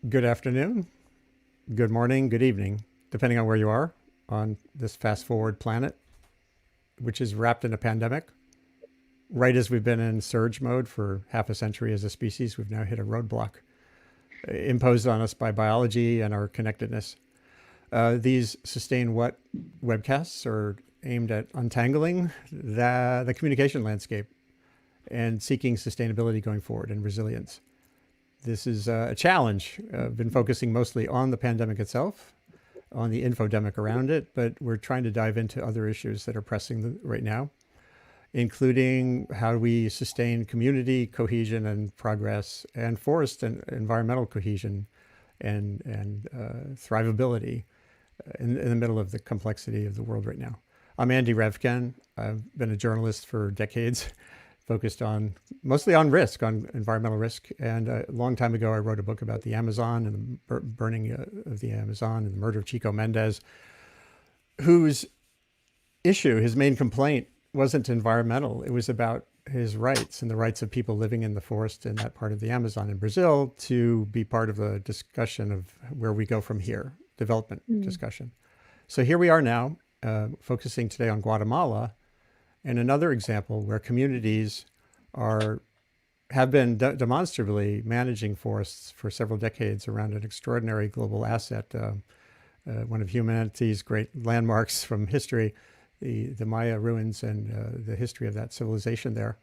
Good afternoon, good morning, good evening, depending on where you are on this fast forward planet, which is wrapped in a pandemic. Right as we've been in surge mode for half a century as a species, we've now hit a roadblock imposed on us by biology and our connectedness. These Sustain What webcasts are aimed at untangling the communication landscape and seeking sustainability going forward and resilience. This is a challenge. I've been focusing mostly on the pandemic itself, on the infodemic around it, but we're trying to dive into other issues that are pressing right now, including how we sustain community cohesion and progress, and forest and environmental cohesion and thrivability in the middle of the complexity of the world right now. I'm Andy Revkin. I've been a journalist for decades, focused on mostly on risk, on environmental risk. And a long time ago, I wrote a book about the Amazon and the burning of the Amazon and the murder of Chico Mendes, whose issue, his main complaint, wasn't environmental. It was about his rights and the rights of people living in the forest in that part of the Amazon in Brazil to be part of a discussion of where we go from here, development discussion. So here we are now, focusing today on Guatemala, and another example where communities have been demonstrably managing forests for several decades around an extraordinary global asset, one of humanity's great landmarks from history, the Maya ruins and the history of that civilization there.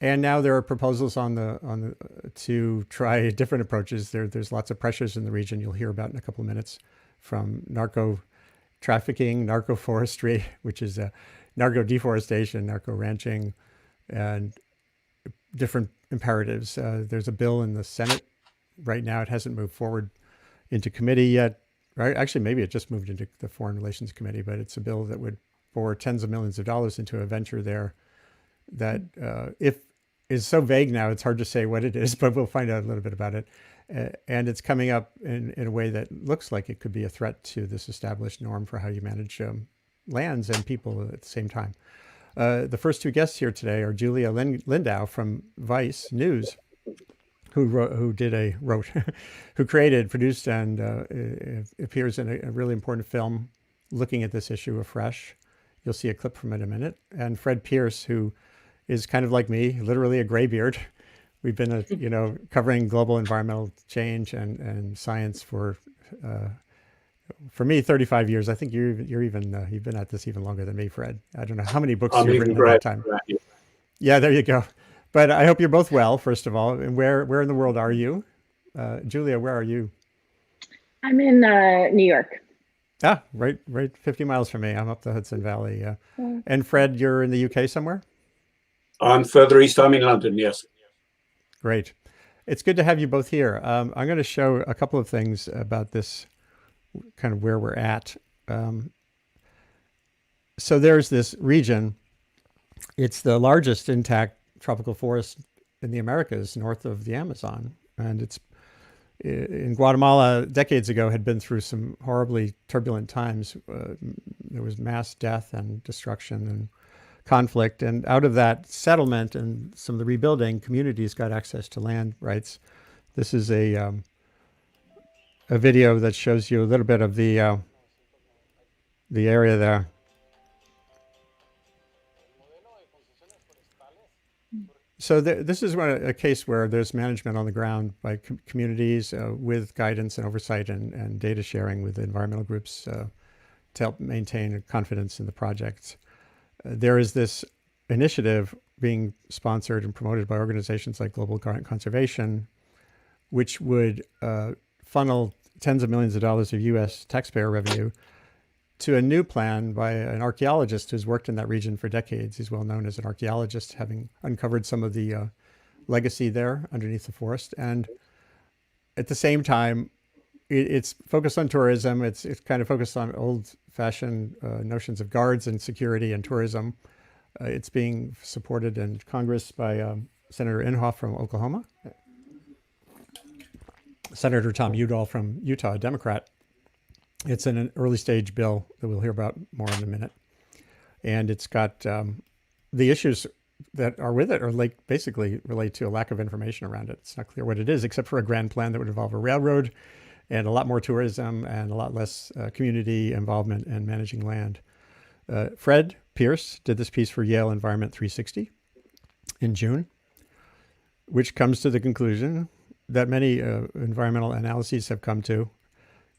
And now there are proposals to try different approaches. There's lots of pressures in the region you'll hear about in a couple of minutes, from narco-trafficking, narco-forestry, which is narco-deforestation, narco-ranching, and different imperatives. There's a bill in the Senate right now. It hasn't moved forward into committee yet. Right? Actually, maybe it just moved into the Foreign Relations Committee, but it's a bill that would pour tens of millions of dollars into a venture there that if is so vague now, it's hard to say what it is, but we'll find out a little bit about it. And it's coming up in a way that looks like it could be a threat to this established norm for how you manage lands and people at the same time. The first two guests here today are Julia Lindau from Vice News, who created, produced, and appears in a really important film looking at this issue afresh. You'll see a clip from it in a minute. And Fred Pierce, who is kind of like me, literally a graybeard. We've been, covering global environmental change and science for me, 35 years. I think you've been at this even longer than me, Fred. I don't know how many books you've written in that time. Yeah, there you go. But I hope you're both well, first of all. And where in the world are you? Julia, where are you? I'm in New York. Ah, right 50 miles from me. I'm up the Hudson Valley. And Fred, you're in the UK somewhere? I'm further east. I'm in London, yes. Great. It's good to have you both here. I'm going to show a couple of things about this, kind of where we're at. So there's this region. It's the largest intact tropical forest in the Americas, north of the Amazon. And it's in Guatemala decades ago had been through some horribly turbulent times. There was mass death and destruction and conflict. And out of that settlement and some of the rebuilding, communities got access to land rights. This is a video that shows you a little bit of the area there. So this is a case where there's management on the ground by communities with guidance and oversight and data sharing with the environmental groups to help maintain confidence in the projects. There is this initiative being sponsored and promoted by organizations like Global Conservation, which would funnel tens of millions of dollars of U.S. taxpayer revenue to a new plan by an archeologist who's worked in that region for decades. He's well known as an archeologist, having uncovered some of the legacy there underneath the forest. And at the same time, it's focused on tourism. It's kind of focused on old-fashioned notions of guards and security and tourism. It's being supported in Congress by Senator Inhofe from Oklahoma, Senator Tom Udall from Utah, a Democrat. It's in an early stage bill that we'll hear about more in a minute. And it's got the issues that are with it are like basically relate to a lack of information around it. It's not clear what it is, except for a grand plan that would involve a railroad and a lot more tourism and a lot less community involvement in managing land. Fred Pierce did this piece for Yale Environment 360 in June, which comes to the conclusion that many environmental analyses have come to.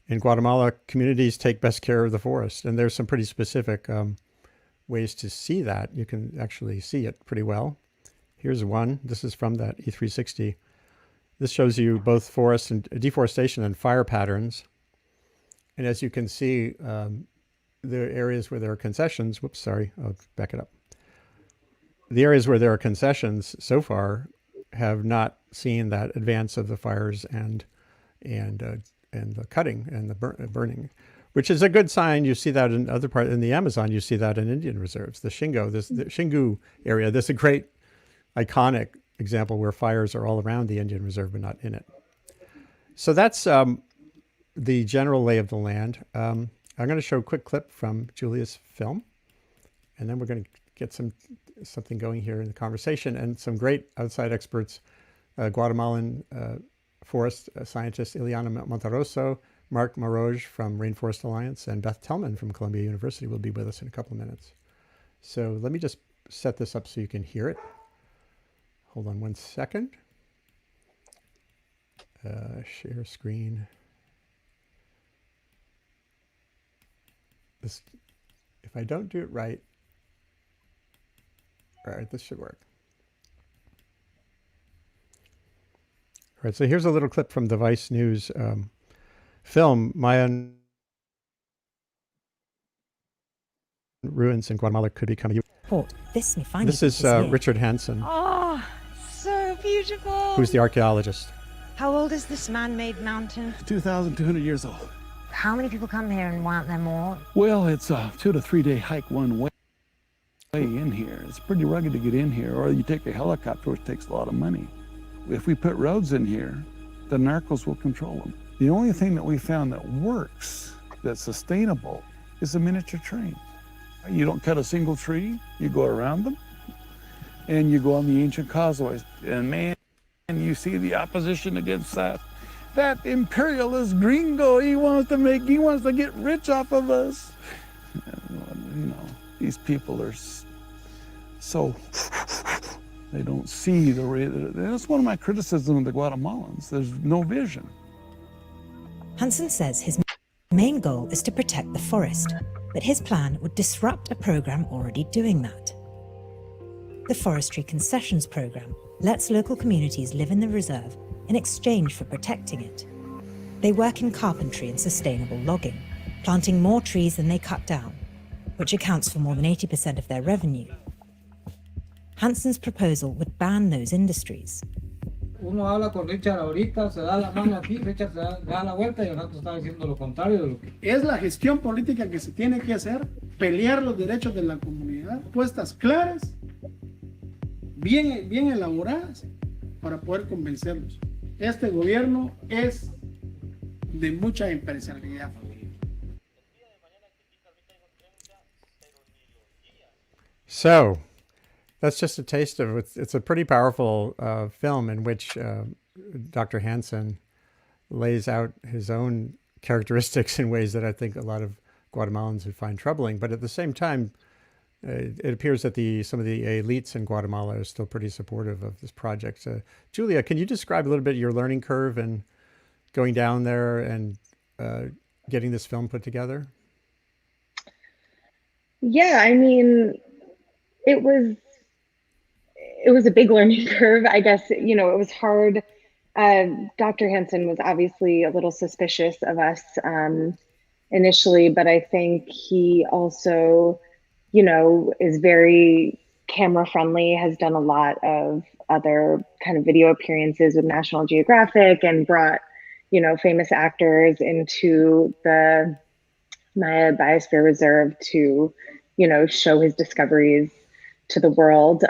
In Guatemala, communities take best care of the forest, and there's some pretty specific ways to see that. You can actually see it pretty well. Here's one. This is from that E360. This shows you both forest and deforestation and fire patterns. And as you can see, the areas where there are concessions, whoops, sorry, I'll back it up. The areas where there are concessions so far have not seen that advance of the fires and the cutting and the burning, which is a good sign. You see that in other parts in the Amazon. You see that in Indian reserves. The Xingu area. This is a great, iconic example where fires are all around the Indian reserve but not in it. So that's the general lay of the land. I'm going to show a quick clip from Julia's film, and then we're going to get something going here in the conversation, and some great outside experts, Guatemalan forest scientist Ileana Monterossa, Mark Maroj from Rainforest Alliance, and Beth Tellman from Columbia University will be with us in a couple of minutes. So let me just set this up so you can hear it. Hold on one second. Share screen. This, if I don't do it right, all right, this should work. All right, so here's a little clip from the Vice News film, Mayan ruins in Guatemala could become a... This is Richard Hansen. Oh, so beautiful. Who's the archaeologist. How old is this man-made mountain? 2,200 years old. How many people come here and want them more? Well, it's a 2 to 3 day hike one way in here. It's pretty rugged to get in here, or you take a helicopter, which takes a lot of money. If we put roads in here, the narcos will control them. The only thing that we found that works, that's sustainable, is a miniature train. You don't cut a single tree, you go around them, and you go on the ancient causeways. And man, you see the opposition against that. That imperialist gringo, he wants to get rich off of us. You know, these people are so, they don't see the way, that's one of my criticisms of the Guatemalans. There's no vision. Hansen says his main goal is to protect the forest, but his plan would disrupt a program already doing that. The Forestry Concessions program lets local communities live in the reserve in exchange for protecting it. They work in carpentry and sustainable logging, planting more trees than they cut down, which accounts for more than 80% of their revenue. Hansen's proposal would ban those industries. Uno habla con Richard ahorita, se da la mano aquí, Richard se da la vuelta y nosotros estamos diciendo lo contrario de lo que... Es la gestión política que se tiene que hacer, pelear los derechos de la comunidad, puestas claras, bien elaboradas, para poder convencerlos. Este gobierno es de mucha empresarialidad. So, that's just a taste of it. It's a pretty powerful film in which Dr. Hansen lays out his own characteristics in ways that I think a lot of Guatemalans would find troubling. But at the same time, it appears that some of the elites in Guatemala are still pretty supportive of this project. Julia, can you describe a little bit your learning curve and going down there and getting this film put together? Yeah, I mean, it was a big learning curve, I guess. You know, it was hard. Dr. Hansen was obviously a little suspicious of us initially, but I think he also, you know, is very camera friendly, has done a lot of other kind of video appearances with National Geographic and brought, you know, famous actors into the Maya Biosphere Reserve to, you know, show his discoveries to the world.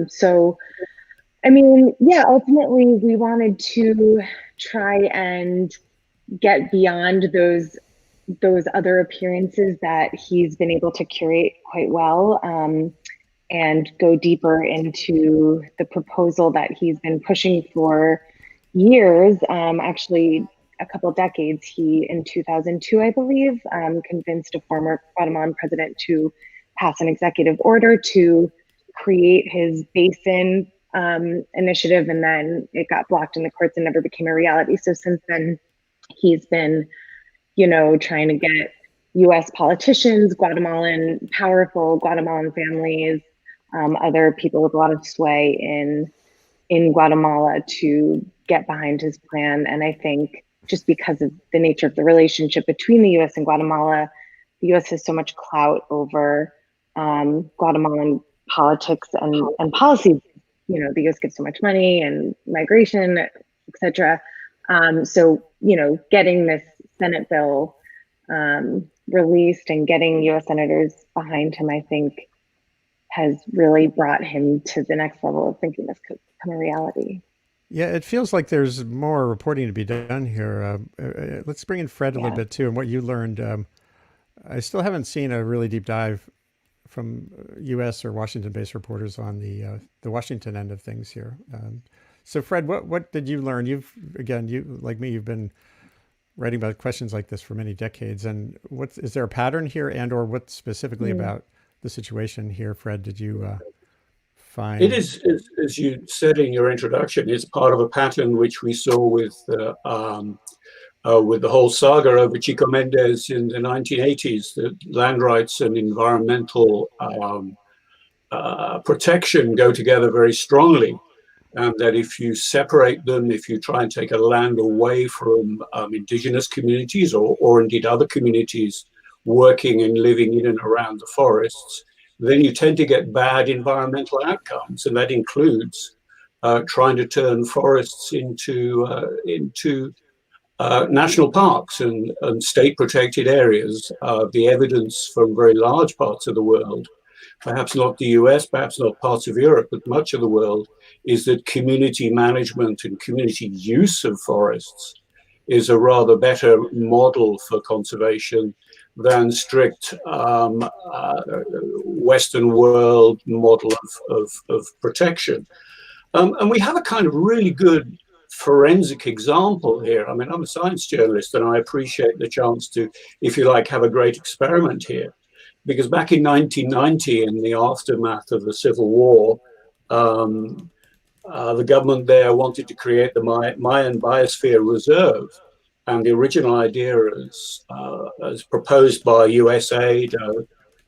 So, I mean, yeah, ultimately we wanted to try and get beyond those other appearances that he's been able to curate quite well. and go deeper into the proposal that he's been pushing for years, actually a couple decades. He, in 2002, I believe, convinced a former Guatemalan president to pass an executive order to create his basin initiative, and then it got blocked in the courts and never became a reality. So since then, he's been, trying to get U.S. politicians, powerful Guatemalan families, other people with a lot of sway in Guatemala to get behind his plan. And I think just because of the nature of the relationship between the U.S. and Guatemala, the U.S. has so much clout over Guatemalan politics and policies. The U.S. gives so much money and migration, etc. So, getting this Senate bill released and getting U.S. senators behind him, I think, has really brought him to the next level of thinking this could become a reality. Yeah, it feels like there's more reporting to be done here. Let's bring in Fred a little bit too, and what you learned. I still haven't seen a really deep dive from U.S. or Washington-based reporters on the Washington end of things here. So, Fred, what did you learn? You like me, you've been writing about questions like this for many decades. And is there a pattern here, and or what specifically about the situation here, Fred, did you find? It is, as you said in your introduction, it's part of a pattern which we saw with the whole saga over Chico Mendes in the 1980s, that land rights and environmental protection go together very strongly. And that if you separate them, if you try and take a land away from indigenous communities or indeed other communities working and living in and around the forests, then you tend to get bad environmental outcomes. And that includes trying to turn forests into national parks and state protected areas. The evidence from very large parts of the world, perhaps not the US, perhaps not parts of Europe, but much of the world, is that community management and community use of forests is a rather better model for conservation than strict Western world model of protection. And we have a kind of really good forensic example here. I mean, I'm a science journalist and I appreciate the chance to, if you like, have a great experiment here. Because back in 1990, in the aftermath of the Civil War, the government there wanted to create the Mayan Biosphere Reserve. And the original idea, as proposed by USAID,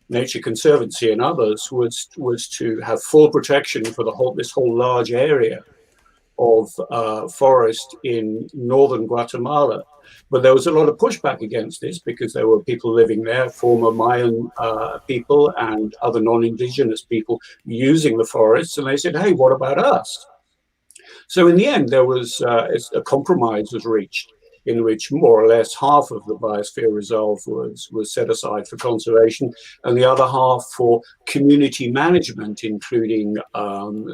Nature Conservancy and others, was to have full protection for this whole large area of forest in northern Guatemala. But there was a lot of pushback against this because there were people living there, former Mayan people and other non-indigenous people using the forests. And they said, hey, what about us? So in the end, there was a compromise was reached in which more or less half of the biosphere reserve was set aside for conservation and the other half for community management, including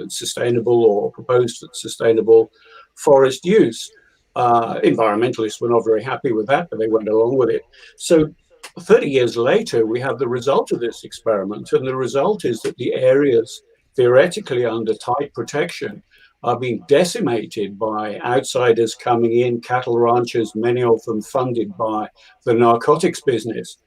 sustainable or proposed sustainable forest use. Environmentalists were not very happy with that, but they went along with it. So 30 years later, we have the result of this experiment, and the result is that the areas theoretically under tight protection are being decimated by outsiders coming in, cattle ranchers, many of them funded by the narcotics business.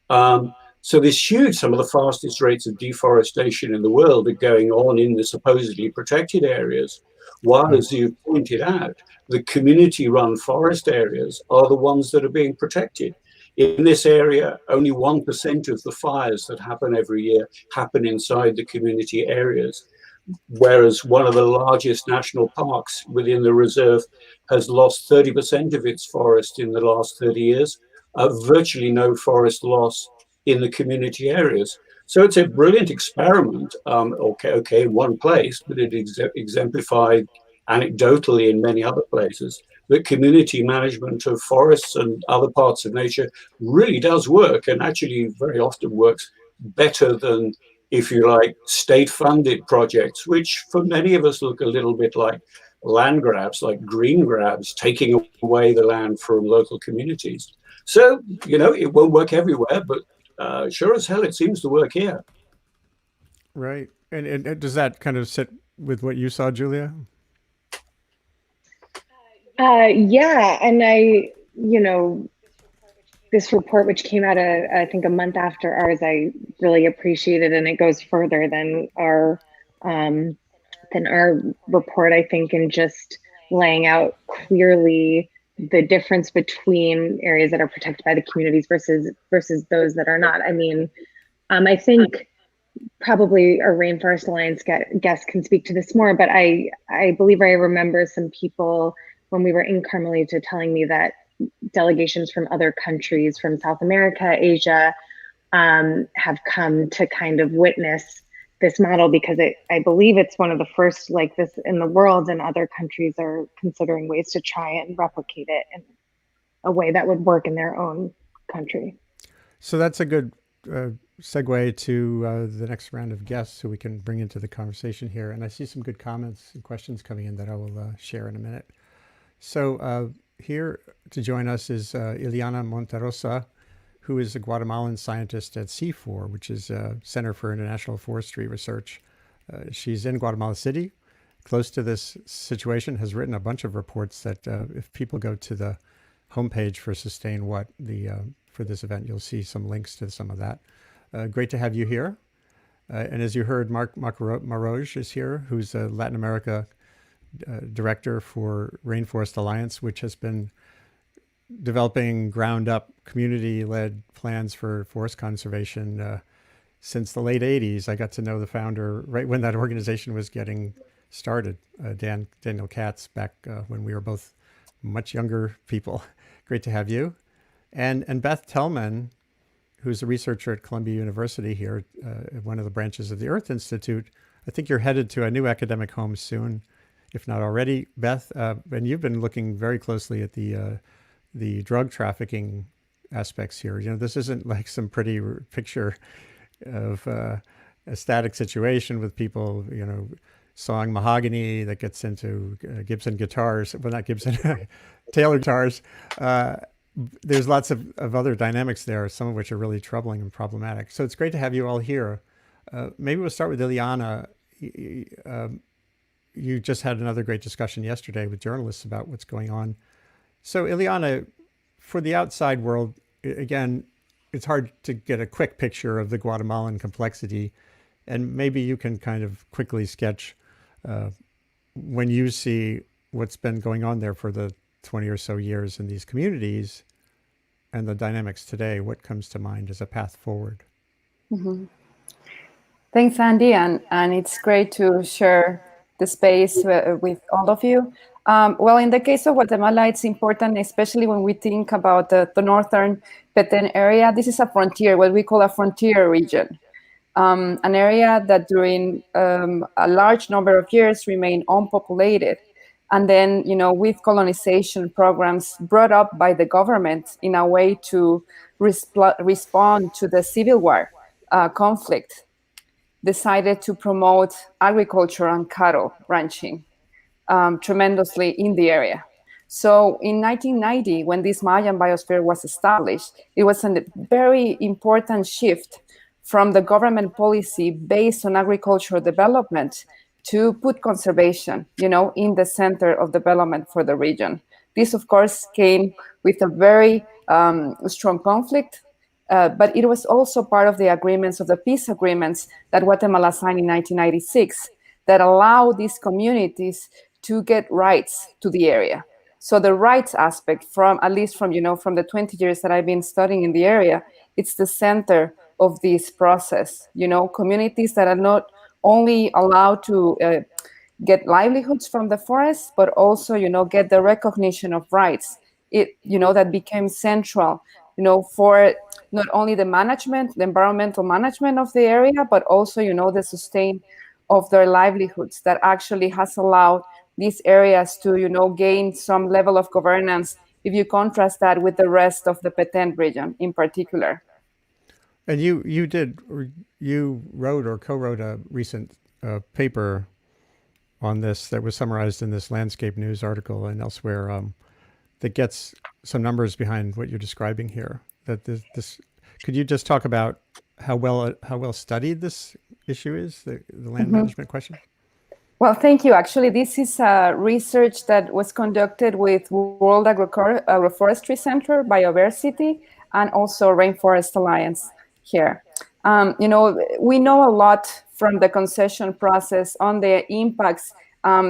So this huge, some of the fastest rates of deforestation in the world are going on in the supposedly protected areas, while, as you pointed out, the community-run forest areas are the ones that are being protected. In this area, only 1% of the fires that happen every year happen inside the community areas, whereas one of the largest national parks within the reserve has lost 30% of its forest in the last 30 years, virtually no forest loss in the community areas. So it's a brilliant experiment, okay, in one place, but it exemplified anecdotally in many other places that community management of forests and other parts of nature really does work, and actually very often works better than, if you like, state-funded projects, which for many of us look a little bit like land grabs, like green grabs, taking away the land from local communities. So, it won't work everywhere, but sure as hell it seems to work here. Right. And does that kind of sit with what you saw, Julia? Yeah, and this report, which came out, I think, a month after ours, I really appreciated, and it goes further than our report, I think, in just laying out clearly the difference between areas that are protected by the communities versus those that are not. I mean, I think probably our Rainforest Alliance guest can speak to this more, but I believe I remember some people when we were in Carmelita telling me that delegations from other countries, from South America, Asia, have come to kind of witness this model, because I believe it's one of the first like this in the world, and other countries are considering ways to try and replicate it in a way that would work in their own country. So that's a good segue to the next round of guests who we can bring into the conversation here. And I see some good comments and questions coming in that I will share in a minute. So here to join us is Ileana Monterossa, who is a Guatemalan scientist at C4, which is a Center for International Forestry Research. She's in Guatemala City, close to this situation, has written a bunch of reports that if people go to the homepage for Sustain What, for this event, you'll see some links to some of that. Great to have you here. And as you heard, Mark Maroj is here, who's a Latin America director for Rainforest Alliance, which has been developing ground-up community-led plans for forest conservation since the late 80s. I got to know the founder right when that organization was getting started, Daniel Katz, back when we were both much younger people. Great to have you. And Beth Tellman, who's a researcher at Columbia University here, one of the branches of the Earth Institute. I think you're headed to a new academic home soon, if not already, Beth. And you've been looking very closely at the drug trafficking aspects here. You know, this isn't like some pretty picture of a static situation with people, you know, sawing mahogany that gets into Gibson guitars. Well, not Gibson, Taylor guitars. There's lots of other dynamics there, some of which are really troubling and problematic. So it's great to have you all here. Maybe we'll start with Ileana. You just had another great discussion yesterday with journalists about what's going on. So Ileana, for the outside world, again, it's hard to get a quick picture of the Guatemalan complexity. And maybe you can kind of quickly sketch when you see what's been going on there for the 20 or so years in these communities and the dynamics today, what comes to mind as a path forward? Mm-hmm. Thanks, Andy, and it's great to share the space with all of you. Well, in the case of Guatemala, it's important, especially when we think about the northern Petén area. This is a frontier, what we call a frontier region, an area that during a large number of years remained unpopulated. And then, you know, with colonization programs brought up by the government in a way to respond to the Civil War conflict, decided to promote agriculture and cattle ranching tremendously in the area. So in 1990, when this Mayan biosphere was established, it was a very important shift from the government policy based on agricultural development to put conservation, you know, in the center of development for the region. This, of course, came with a very strong conflict, but it was also part of the agreements, of the peace agreements that Guatemala signed in 1996 that allow these communities to get rights to the area. So the rights aspect, from at least from the 20 years that I've been studying in the area, it's the center of this process. You know, communities that are not only allowed to get livelihoods from the forest, but also, you know, get the recognition of rights. It, you know, that became central, you know, for not only the management, the environmental management of the area, but also, you know, the sustain of their livelihoods that actually has allowed these areas to, you know, gain some level of governance if you contrast that with the rest of the Petén region in particular. And you wrote or co-wrote a recent paper on this that was summarized in this Landscape News article and elsewhere that gets some numbers behind what you're describing here. That this could you just talk about how well studied this issue is, the land management question? Well, thank you. Actually, this is research that was conducted with World Agroforestry Center, Biodiversity, and also Rainforest Alliance here. We know a lot from the concession process on the impacts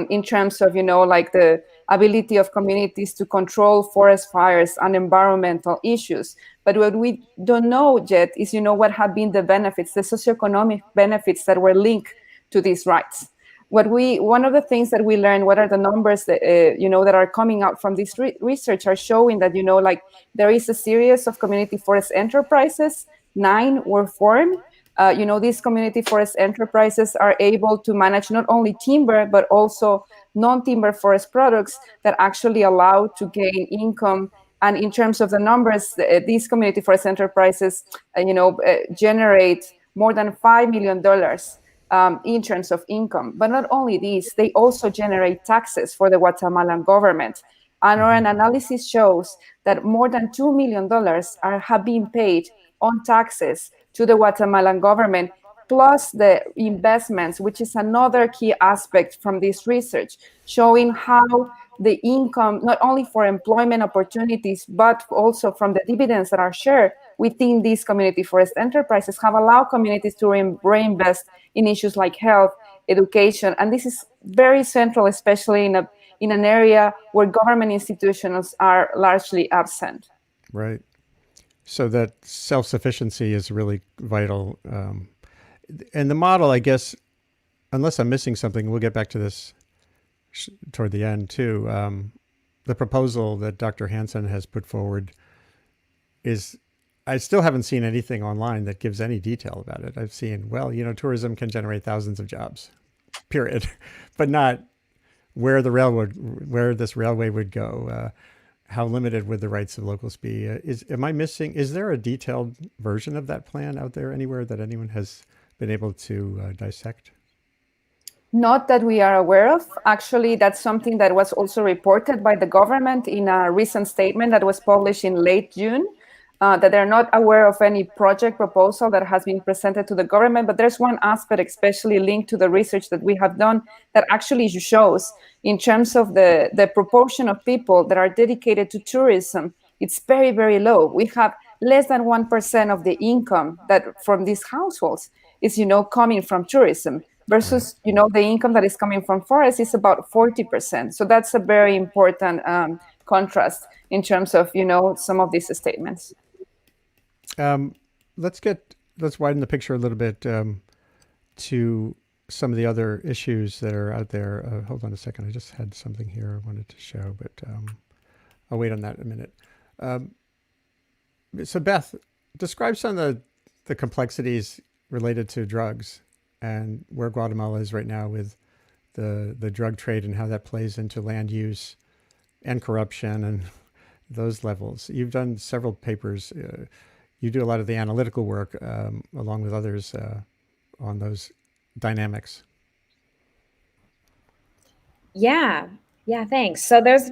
in terms of, like the ability of communities to control forest fires and environmental issues. But what we don't know yet is, what have been the benefits, the socioeconomic benefits that were linked to these rights. One of the things that we learned, what are the numbers that that are coming out from this research, are showing that like there is a series of community forest enterprises. 9 were formed. These community forest enterprises are able to manage not only timber but also non-timber forest products that actually allow to gain income. And in terms of the numbers, these community forest enterprises, generate more than $5 million. In terms of income. But not only these, they also generate taxes for the Guatemalan government. And our analysis shows that more than $2 million have been paid on taxes to the Guatemalan government, plus the investments, which is another key aspect from this research, showing how the income, not only for employment opportunities, but also from the dividends that are shared within these community forest enterprises, have allowed communities to reinvest in issues like health, education. And this is very central, especially in an area where government institutions are largely absent. Right. So that self-sufficiency is really vital. And the model, I guess, unless I'm missing something, we'll get back to this toward the end too. The proposal that Dr. Hansen has put forward is, I still haven't seen anything online that gives any detail about it. I've seen, tourism can generate thousands of jobs, period, but not where this railway would go, how limited would the rights of locals be. Am I missing? Is there a detailed version of that plan out there anywhere that anyone has been able to dissect? Not that we are aware of. Actually, that's something that was also reported by the government in a recent statement that was published in late June, that they're not aware of any project proposal that has been presented to the government. But there's one aspect, especially linked to the research that we have done, that actually shows in terms of the proportion of people that are dedicated to tourism, it's very, very low. We have less than 1% of the income that from these households is, coming from tourism. Versus, the income that is coming from forests is about 40%. So that's a very important contrast in terms of, some of these statements. Let's widen the picture a little bit to some of the other issues that are out there. Hold on a second. I just had something here I wanted to show, but I'll wait on that in a minute. So Beth, describe some of the complexities related to drugs and where Guatemala is right now with the drug trade and how that plays into land use and corruption and those levels. You've done several papers. You do a lot of the analytical work along with others on those dynamics. Yeah, thanks. So there's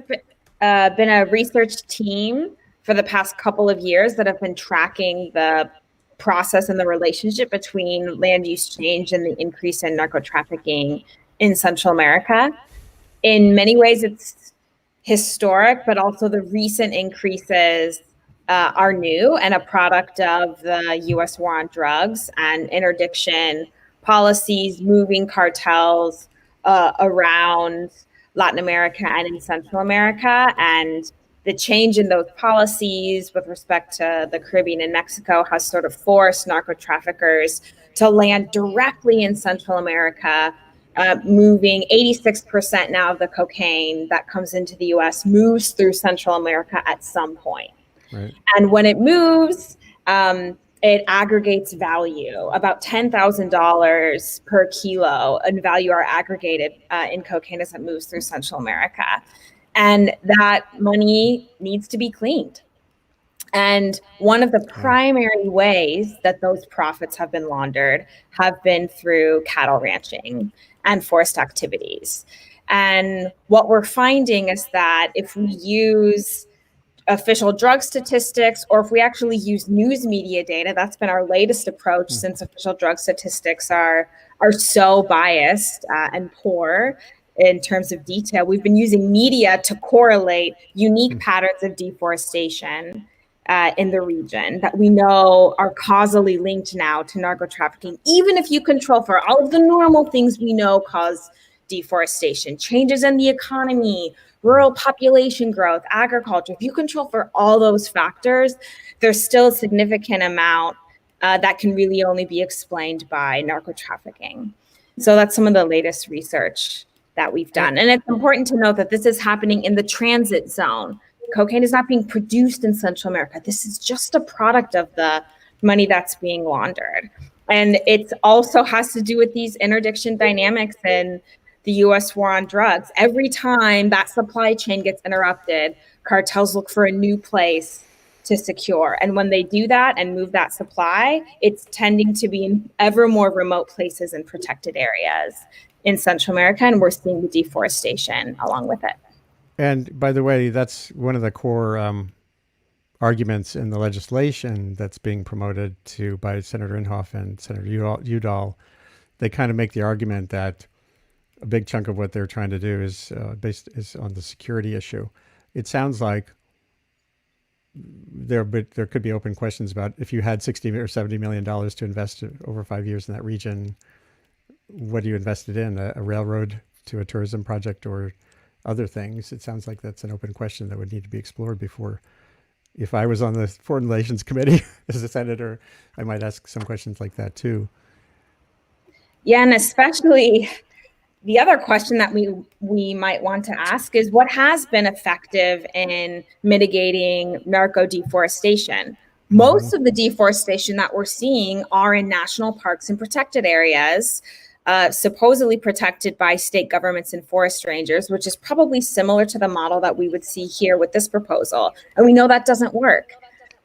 been a research team for the past couple of years that have been tracking the process and the relationship between land use change and the increase in narco-trafficking in Central America. In many ways, it's historic, but also the recent increases are new and a product of the U.S. war on drugs and interdiction policies, moving cartels around Latin America and in Central America. And the change in those policies with respect to the Caribbean and Mexico has sort of forced narco-traffickers to land directly in Central America, moving 86% now of the cocaine that comes into the US moves through Central America at some point. Right. And when it moves, it aggregates value. About $10,000 per kilo in value are aggregated in cocaine as it moves through Central America. And that money needs to be cleaned. And one of the primary ways that those profits have been laundered have been through cattle ranching and forest activities. And what we're finding is that if we use official drug statistics, or if we actually use news media data. That's been our latest approach, since official drug statistics are so biased and poor in terms of detail. We've been using media to correlate unique patterns of deforestation in the region that we know are causally linked now to narco-trafficking, even if you control for all of the normal things we know cause deforestation, changes in the economy, rural population growth, agriculture. If you control for all those factors, there's still a significant amount that can really only be explained by narco-trafficking. So that's some of the latest research that we've done. And it's important to note that this is happening in the transit zone. Cocaine is not being produced in Central America. This is just a product of the money that's being laundered. And it also has to do with these interdiction dynamics in the US war on drugs. Every time that supply chain gets interrupted, cartels look for a new place to secure. And when they do that and move that supply, it's tending to be in ever more remote places and protected areas in Central America. And we're seeing the deforestation along with it. And by the way, that's one of the core arguments in the legislation that's being promoted by Senator Inhofe and Senator Udall. They kind of make the argument that a big chunk of what they're trying to do is based on the security issue. It sounds like there could be open questions about if you had $60 or $70 million to invest over 5 years in that region, what do you invested in? A railroad to a tourism project or other things? It sounds like that's an open question that would need to be explored before. If I was on the Foreign Relations Committee as a senator, I might ask some questions like that too. Yeah, and especially the other question that we might want to ask is what has been effective in mitigating narco deforestation? Most of the deforestation that we're seeing are in national parks and protected areas, supposedly protected by state governments and forest rangers, which is probably similar to the model that we would see here with this proposal. And we know that doesn't work.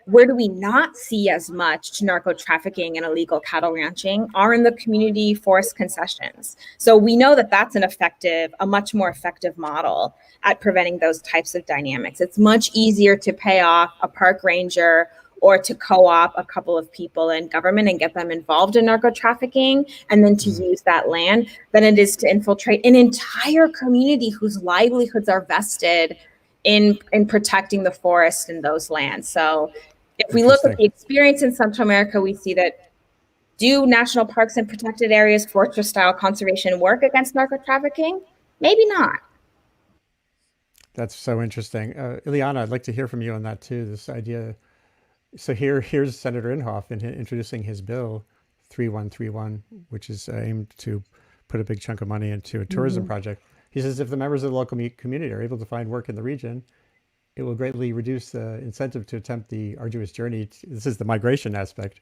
Where do we not see as much narco-trafficking and illegal cattle ranching are in the community forest concessions. So we know that that's a much more effective model at preventing those types of dynamics. It's much easier to pay off a park ranger or to co-op a couple of people in government and get them involved in narco-trafficking and then to use that land than it is to infiltrate an entire community whose livelihoods are vested in protecting the forest and those lands. So if we look at the experience in Central America, we see that do national parks and protected areas, fortress-style conservation work against narco-trafficking? Maybe not. That's so interesting. Ileana, I'd like to hear from you on that too, this idea. So here's Senator Inhofe introducing his bill 3131, which is aimed to put a big chunk of money into a tourism project. He says if the members of the local community are able to find work in the region, it will greatly reduce the incentive to attempt the arduous journey. This is the migration aspect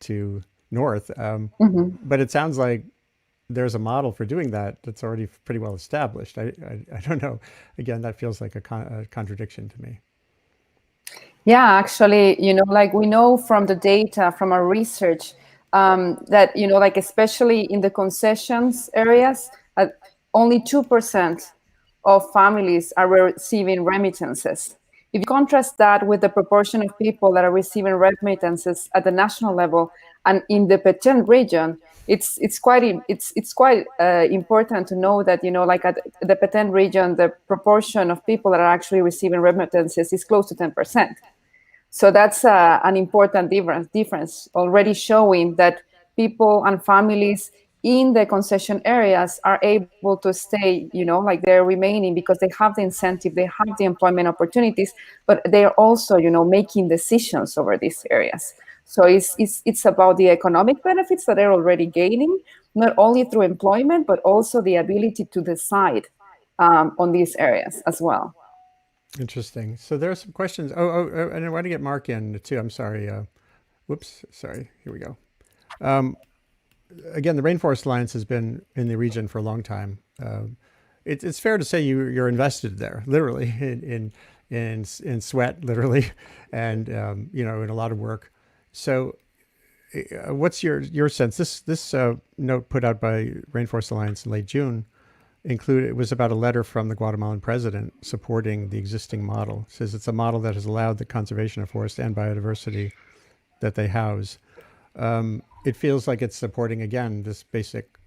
to north. But it sounds like there's a model for doing that that's already pretty well established. I don't know. Again, that feels like a contradiction to me. Yeah, actually, like we know from the data, from our research, that, like especially in the concessions areas, only 2% of families are receiving remittances. If you contrast that with the proportion of people that are receiving remittances at the national level and in the Petén region, it's quite important to know that, like at the Petén region, the proportion of people that are actually receiving remittances is close to 10%. So that's an important difference, already showing that people and families in the concession areas are able to stay, like they're remaining because they have the incentive, they have the employment opportunities, but they're also, making decisions over these areas. So it's about the economic benefits that they're already gaining, not only through employment, but also the ability to decide on these areas as well. Interesting. So there are some questions. And I want to get Mark in too. I'm sorry. Whoops. Sorry. Here we go. Again, the Rainforest Alliance has been in the region for a long time. It's fair to say you're invested there, literally, in sweat, literally, and in a lot of work. So, what's your sense? This note put out by Rainforest Alliance in late June it was about a letter from the Guatemalan president supporting the existing model. It says it's a model that has allowed the conservation of forest and biodiversity that they house. It feels like it's supporting, again, this basic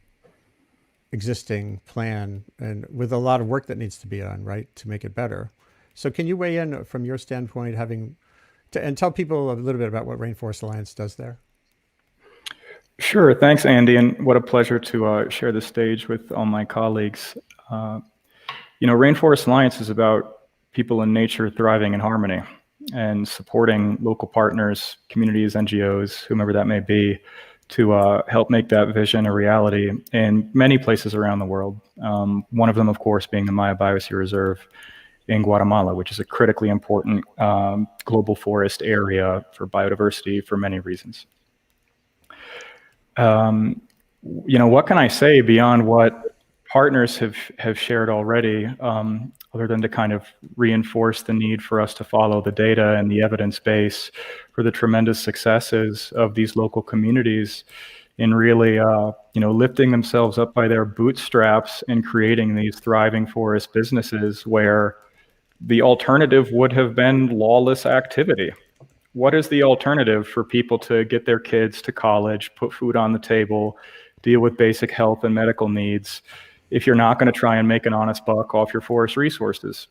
existing plan, and with a lot of work that needs to be done, right, to make it better. So can you weigh in from your standpoint, and tell people a little bit about what Rainforest Alliance does there? Sure. Thanks, Andy. And what a pleasure to share the stage with all my colleagues. Rainforest Alliance is about people and nature thriving in harmony and supporting local partners, communities, NGOs, whomever that may be, to help make that vision a reality in many places around the world. One of them, of course, being the Maya Biosphere Reserve in Guatemala, which is a critically important global forest area for biodiversity for many reasons. What can I say beyond what partners have shared already, other than to kind of reinforce the need for us to follow the data and the evidence base for the tremendous successes of these local communities in really, lifting themselves up by their bootstraps and creating these thriving forest businesses where the alternative would have been lawless activity. What is the alternative for people to get their kids to college, put food on the table, deal with basic health and medical needs, if you're not going to try and make an honest buck off your forest resources?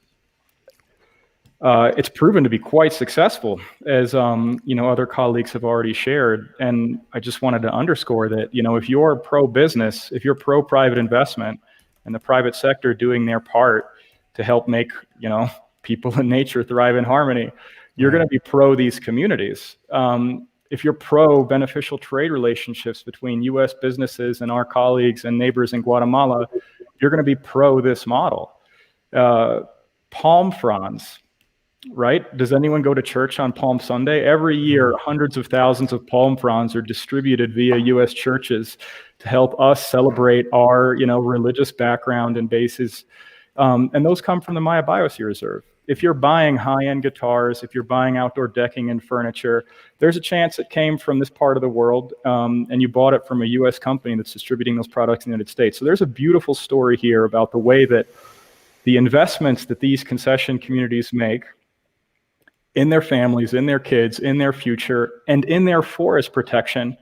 It's proven to be quite successful, as other colleagues have already shared. And I just wanted to underscore that, if you're pro-business, if you're pro-private investment, and the private sector doing their part to help make, people and nature thrive in harmony, you're going to be pro these communities. If you're pro beneficial trade relationships between U.S. businesses and our colleagues and neighbors in Guatemala, you're going to be pro this model. Palm fronds, right? Does anyone go to church on Palm Sunday? Every year, hundreds of thousands of palm fronds are distributed via U.S. churches to help us celebrate our, religious background and bases. And those come from the Maya Biosphere Reserve. If you're buying high-end guitars, if you're buying outdoor decking and furniture, there's a chance it came from this part of the world, and you bought it from a U.S. company that's distributing those products in the United States. So there's a beautiful story here about the way that the investments that these concession communities make in their families, in their kids, in their future, and in their forest protection,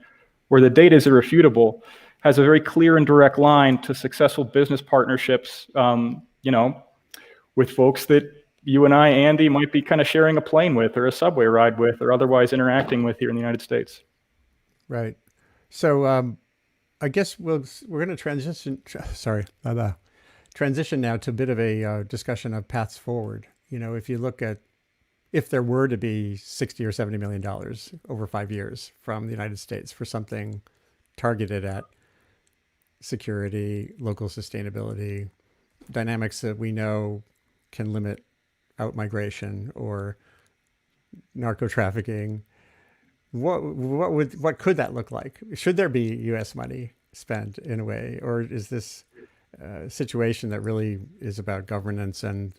where the data is irrefutable, has a very clear and direct line to successful business partnerships, with folks that you and I, Andy, might be kind of sharing a plane with or a subway ride with or otherwise interacting with here in the United States. Right. So I guess we're going to transition now to a bit of a discussion of paths forward. If you look at, if there were to be $60 or $70 million over 5 years from the United States for something targeted at security, local sustainability, dynamics that we know can limit out-migration or narco-trafficking, what could that look like? Should there be U.S. money spent in a way, or is this a situation that really is about governance and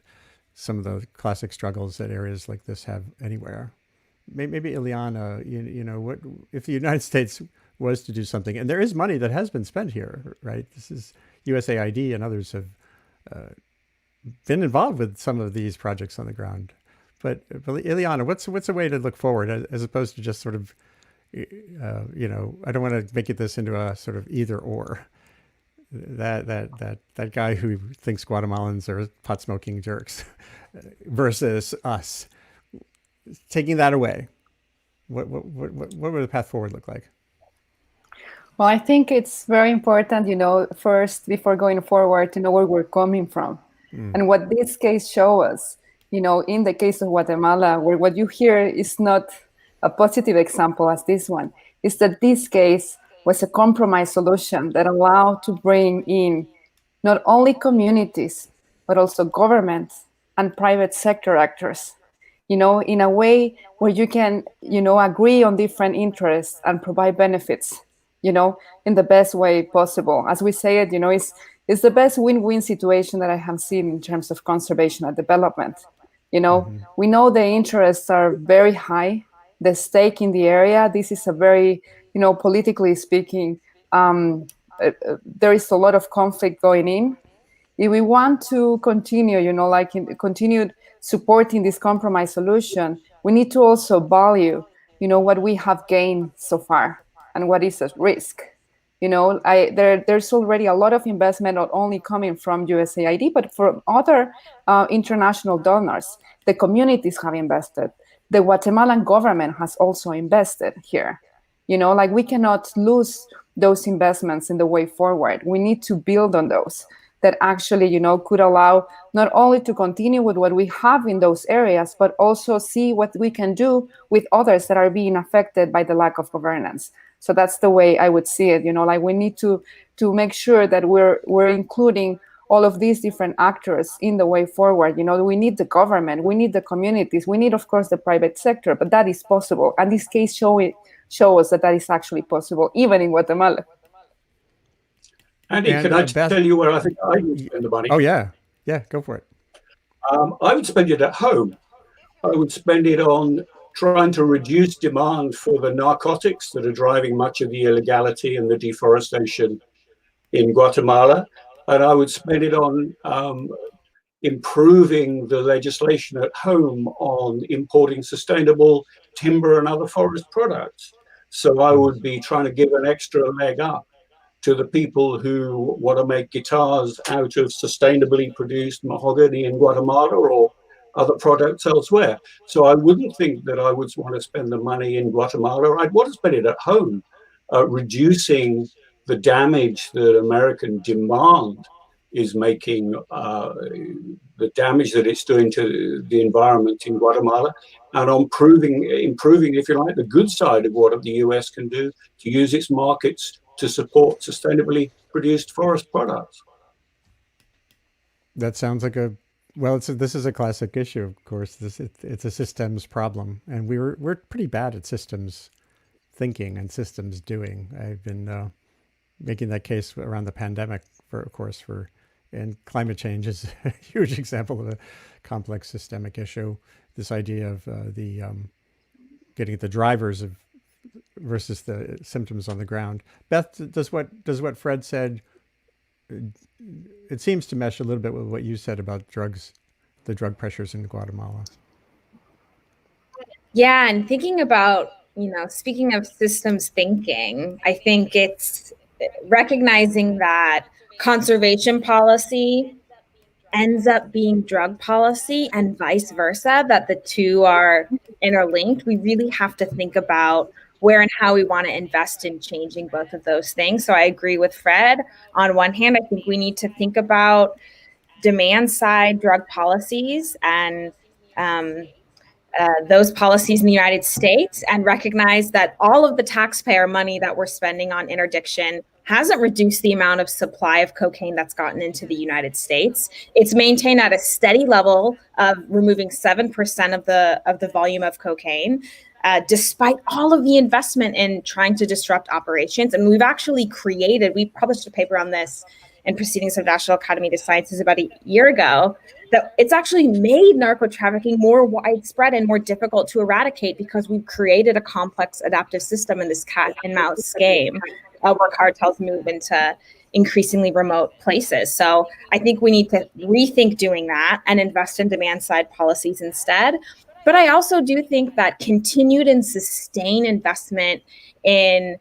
some of the classic struggles that areas like this have anywhere? Maybe Ileana, what if the United States was to do something, and there is money that has been spent here, right? This is USAID and others have been involved with some of these projects on the ground. But Ileana, what's a way to look forward as opposed to just sort of, I don't want to make this into a sort of either or. That guy who thinks Guatemalans are pot smoking jerks versus us. Taking that away, what would the path forward look like? Well, I think it's very important, first, before going forward, to know where we're coming from. And what this case shows us, in the case of Guatemala, where what you hear is not a positive example as this one, is that this case was a compromise solution that allowed to bring in not only communities, but also governments and private sector actors, in a way where you can, agree on different interests and provide benefits, in the best way possible. As we say it, it's the best win-win situation that I have seen in terms of conservation and development. We know the interests are very high, the stake in the area. This is a very, politically speaking, there is a lot of conflict going in. If we want to continue, like continued supporting this compromise solution, we need to also value, what we have gained so far and what is at risk. There's already a lot of investment not only coming from USAID, but from other international donors. The communities have invested. The Guatemalan government has also invested here. Like we cannot lose those investments in the way forward. We need to build on those that actually, could allow not only to continue with what we have in those areas, but also see what we can do with others that are being affected by the lack of governance. So that's the way I would see it. Like we need to make sure that we're including all of these different actors in the way forward. We need the government, we need the communities, we need, of course, the private sector, but that is possible. And this case show us that is actually possible, even in Guatemala. Andy, can I tell you where I think I would spend the money? Oh, yeah. Yeah, go for it. I would spend it at home. I would spend it on trying to reduce demand for the narcotics that are driving much of the illegality and the deforestation in Guatemala. And I would spend it on improving the legislation at home on importing sustainable timber and other forest products. So I would be trying to give an extra leg up to the people who want to make guitars out of sustainably produced mahogany in Guatemala or other products elsewhere. So I wouldn't think that I would want to spend the money in Guatemala. I'd want to spend it at home, reducing the damage that American demand is making, the damage that it's doing to the environment in Guatemala, and on improving, if you like, the good side of what the US can do to use its markets to support sustainably produced forest products. That sounds like this is a classic issue, of course. It's a systems problem, and we're pretty bad at systems thinking and systems doing. I've been making that case around the pandemic, and climate change is a huge example of a complex systemic issue. This idea of getting at the drivers of versus the symptoms on the ground. Beth, does what Fred said, it seems to mesh a little bit with what you said about drugs, the drug pressures in Guatemala. Yeah, and thinking about, speaking of systems thinking, I think it's recognizing that conservation policy ends up being drug policy and vice versa, that the two are interlinked. We really have to think about where and how we want to invest in changing both of those things. So I agree with Fred. On one hand, I think we need to think about demand side drug policies and those policies in the United States, and recognize that all of the taxpayer money that we're spending on interdiction hasn't reduced the amount of supply of cocaine that's gotten into the United States. It's maintained at a steady level of removing 7% of the volume of cocaine, despite all of the investment in trying to disrupt operations. And we published a paper on this in Proceedings of National Academy of Sciences about a year ago, that it's actually made narco-trafficking more widespread and more difficult to eradicate because we've created a complex adaptive system in this cat and mouse game where cartels move into increasingly remote places. So I think we need to rethink doing that and invest in demand side policies instead. But I also do think that continued and sustained investment in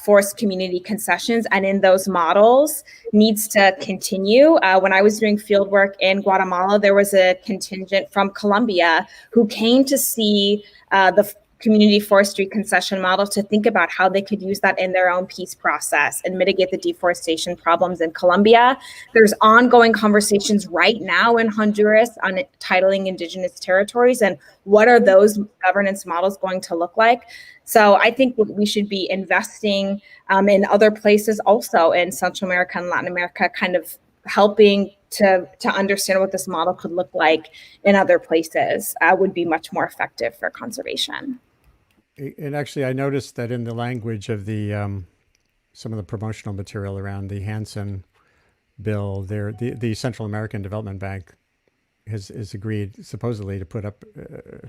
forest community concessions and in those models needs to continue. When I was doing field work in Guatemala, there was a contingent from Colombia who came to see the community forestry concession model to think about how they could use that in their own peace process and mitigate the deforestation problems in Colombia. There's ongoing conversations right now in Honduras on titling indigenous territories and what are those governance models going to look like. So I think we should be investing in other places also in Central America and Latin America, kind of helping to understand what this model could look like in other places would be much more effective for conservation. And actually, I noticed that in the language of the some of the promotional material around the Hansen bill, the Central American Development Bank has agreed supposedly to put up,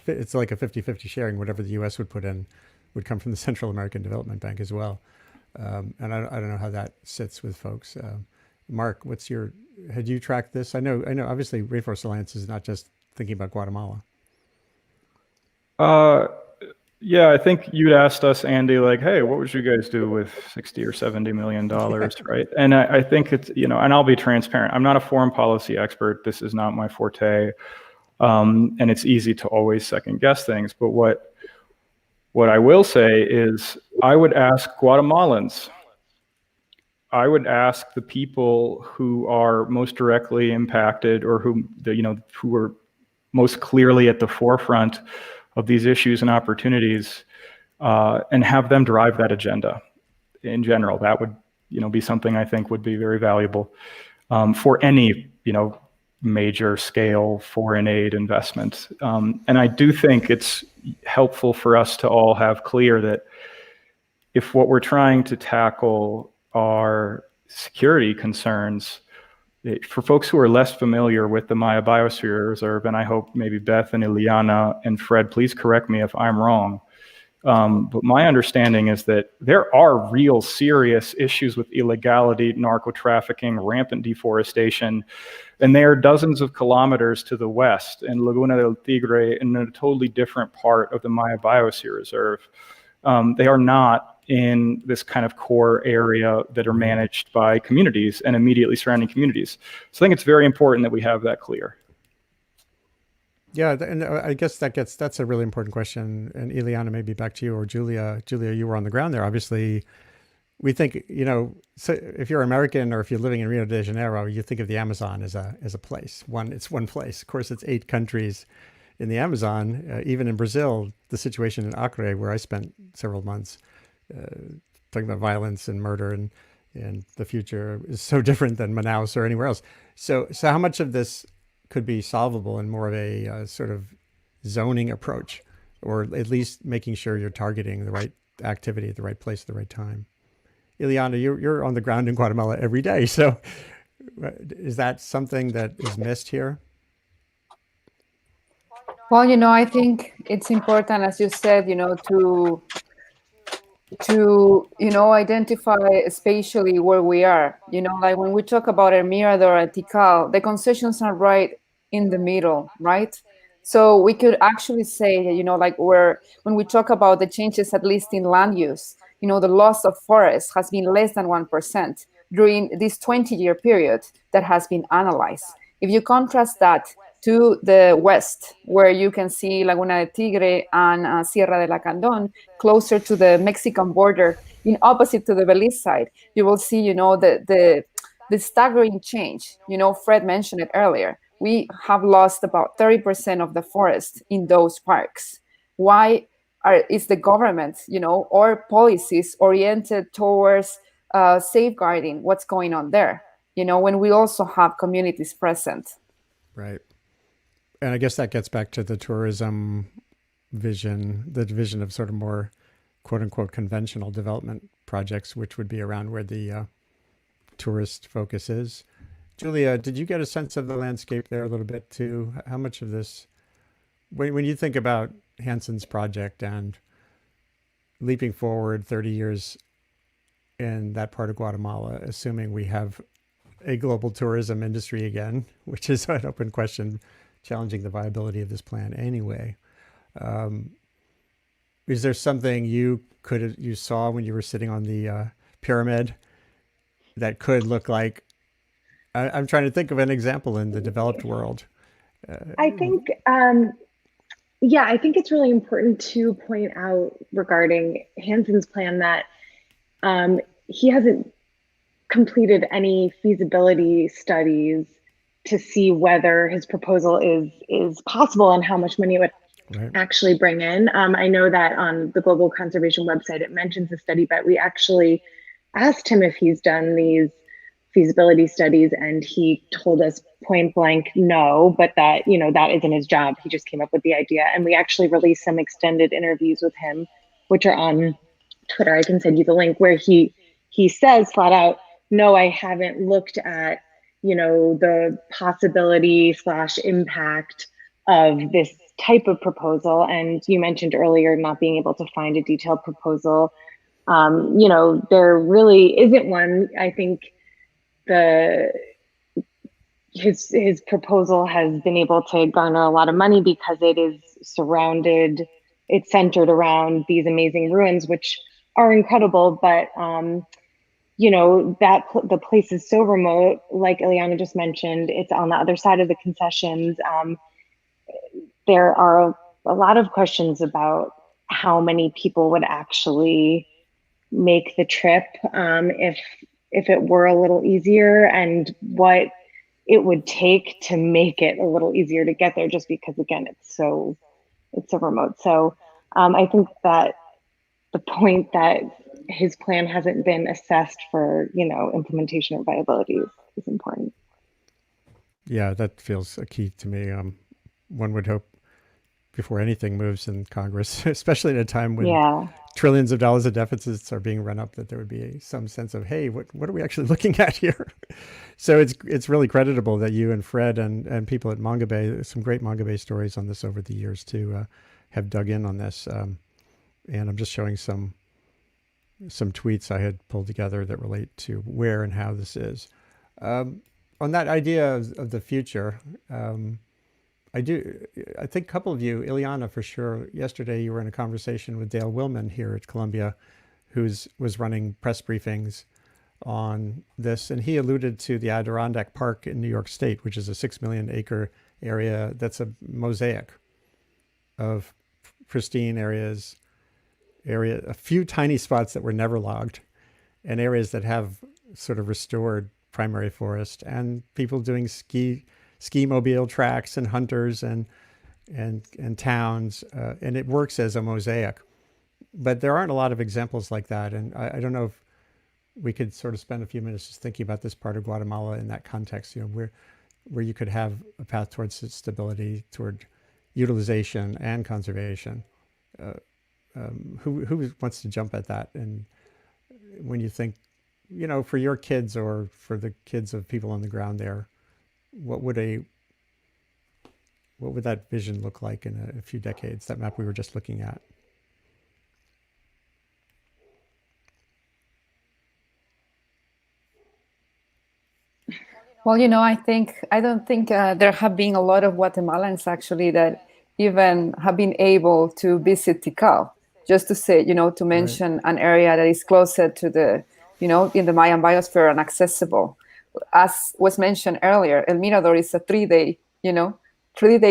it's like a 50-50 sharing, whatever the U.S. would put in would come from the Central American Development Bank as well. And I don't know how that sits with folks. Mark, had you tracked this? I know, obviously Rainforest Alliance is not just thinking about Guatemala. Yeah, I think you'd asked us, Andy, like, hey, what would you guys do with 60 or 70 million dollars, right? And I think it's, and I'll be transparent. I'm not a foreign policy expert. This is not my forte. And it's easy to always second guess things. But what I will say is I would ask Guatemalans. I would ask the people who are most directly impacted or who are most clearly at the forefront of these issues and opportunities, and have them drive that agenda in general. That would, be something I think would be very valuable for any, major scale foreign aid investment. And I do think it's helpful for us to all have clear that if what we're trying to tackle are security concerns, for folks who are less familiar with the Maya Biosphere Reserve, and I hope maybe Beth and Ileana and Fred, please correct me if I'm wrong, but my understanding is that there are real serious issues with illegality, narco-trafficking, rampant deforestation, and they are dozens of kilometers to the west in Laguna del Tigre in a totally different part of the Maya Biosphere Reserve. They are not in this kind of core area that are managed by communities and immediately surrounding communities. So I think it's very important that we have that clear. Yeah, and I guess that's a really important question. And Ileana, maybe back to you, or Julia. Julia, you were on the ground there. Obviously, we think, so if you're American or if you're living in Rio de Janeiro, you think of the Amazon as a place. It's one place. Of course, it's 8 countries in the Amazon. Even in Brazil, the situation in Acre, where I spent several months, talking about violence and murder and the future, is so different than Manaus or anywhere else. So how much of this could be solvable in more of a sort of zoning approach, or at least making sure you're targeting the right activity at the right place at the right time? Ileana, you're on the ground in Guatemala every day. So is that something that is missed here? Well, I think it's important, as you said, to identify spatially where we are. Like when we talk about El Mirador at Tikal, the concessions are right in the middle, right? So we could actually say, like when we talk about the changes, at least in land use, the loss of forests has been less than 1% during this 20-year period that has been analyzed. If you contrast that to the west, where you can see Laguna del Tigre and Sierra de la Candon, closer to the Mexican border, in opposite to the Belize side, you will see, the staggering change. Fred mentioned it earlier. We have lost about 30% of the forest in those parks. Why is the government, or policies oriented towards safeguarding what's going on there? When we also have communities present. Right. And I guess that gets back to the tourism vision, the vision of sort of more quote unquote conventional development projects, which would be around where the tourist focus is. Julia, did you get a sense of the landscape there a little bit too? How much of this, when you think about Hansen's project and leaping forward 30 years in that part of Guatemala, assuming we have a global tourism industry again, which is an open question, challenging the viability of this plan anyway. Is there something you saw when you were sitting on the pyramid that could look like, I'm trying to think of an example in the developed world. I think, I think it's really important to point out regarding Hansen's plan that he hasn't completed any feasibility studies to see whether his proposal is possible and how much money it would actually bring in. I know that on the Global Conservation website, it mentions the study, but we actually asked him if he's done these feasibility studies, and he told us point blank no, but that, that isn't his job. He just came up with the idea. And we actually released some extended interviews with him, which are on Twitter. I can send you the link, where he says flat out, no, I haven't looked at, the possibility / impact of this type of proposal. And you mentioned earlier not being able to find a detailed proposal. There really isn't one. I think his proposal has been able to garner a lot of money because it's centered around these amazing ruins, which are incredible, but the place is so remote, like Ileana just mentioned. It's on the other side of the concessions. There are a lot of questions about how many people would actually make the trip if it were a little easier, and what it would take to make it a little easier to get there, just because, again, it's so remote. So I think that the point that his plan hasn't been assessed for, implementation or viability is important. Yeah, that feels a key to me. One would hope before anything moves in Congress, especially at a time when trillions of dollars of deficits are being run up, that there would be some sense of, hey, what are we actually looking at here? So it's really creditable that you and Fred and people at Manga Bay, some great Manga Bay stories on this over the years too, have dug in on this. And I'm just showing some tweets I had pulled together that relate to where and how this is. On that idea of the future, I think a couple of you, Ileana for sure, yesterday you were in a conversation with Dale Willman here at Columbia, was running press briefings on this, and he alluded to the Adirondack Park in New York State, which is a 6 million acre area that's a mosaic of pristine areas, a few tiny spots that were never logged, and areas that have sort of restored primary forest, and people doing ski mobile tracks and hunters and towns, and it works as a mosaic. But there aren't a lot of examples like that, and I don't know if we could sort of spend a few minutes just thinking about this part of Guatemala in that context, where you could have a path towards stability, toward utilization and conservation. Who wants to jump at that? And when you think, for your kids or for the kids of people on the ground there, what would that vision look like in a few decades, that map we were just looking at? Well, I don't think there have been a lot of Guatemalans actually that even have been able to visit Tikal, just to say, to mention an area that is closer to the, in the Mayan biosphere and accessible. As was mentioned earlier, El Mirador is a 3-day